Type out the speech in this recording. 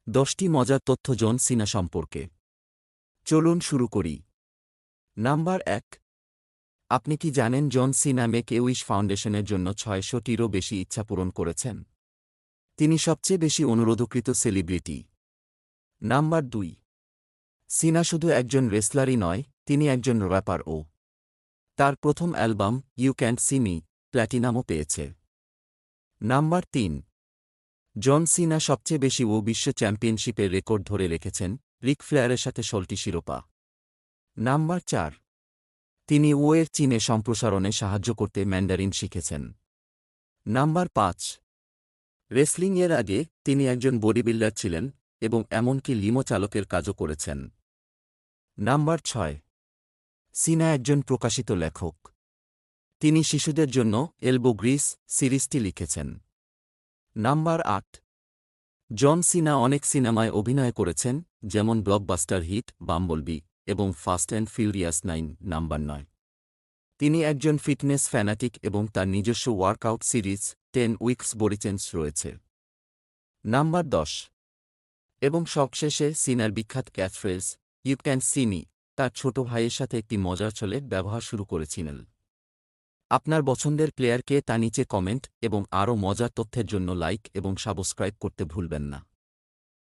10টি মজার তথ্য জন সিনা সম্পর্কে। চলুন শুরু করি। নাম্বার 1। আপনি কি জানেন জন সিনা মেক এ উইশ ফাউন্ডেশনের জন্য 600টিরও বেশি ইচ্ছা পূরণ করেছেন? তিনি সবচেয়ে বেশি অনুরোধকৃত সেলিব্রিটি। নাম্বার 2। সিনা শুধু একজন রেসলারই নয়, তিনি একজন র্যাপারও। তার প্রথম album you can't see me প্ল্যাটিনামও পেয়েছে। নাম্বার 3। জন সিনা সবচেয়ে বেশি বিশ্ব চ্যাম্পিয়নশিপের রেকর্ড ধরে রেখেছেন, রিক ফ্লেয়ারের সাথে 16টি শিরোপা। নাম্বার 4। তিনি এর চীনে সম্প্রসারণে সাহায্য করতে ম্যান্ডারিন শিখেছেন। নাম্বার 5। রেসলিংয়ের আগে তিনি একজন বডিবিল্ডার ছিলেন এবং এমনকি লিমো চালকের কাজও করেছেন। নাম্বার 6। সিনা একজন প্রকাশিত লেখক। তিনি শিশুদের জন্য এলবো গ্রিস সিরিজটি লিখেছেন। নাম্বার 8। জন সিনা অনেক সিনেমায় অভিনয় করেছেন, যেমন ব্লকবাস্টার হিট বাম্বলবি এবং ফাস্ট অ্যান্ড ফিউরিয়াস 9। নাম্বার 9। তিনি একজন ফিটনেস ফ্যানাটিক এবং তার নিজস্ব workout series 10 weeks body change রয়েছে। নাম্বার 10। এবং সবশেষে সিনার বিখ্যাত catchphrase you can see me তার ছোট ভাইয়ের সাথে একটি মজার ছলে ব্যবহার শুরু করেছিলেন। আপনার পছন্দের প্লেয়ারকে তা নিচে কমেন্ট এবং আরও মজার তথ্যের জন্য লাইক এবং সাবস্ক্রাইব করতে ভুলবেন না।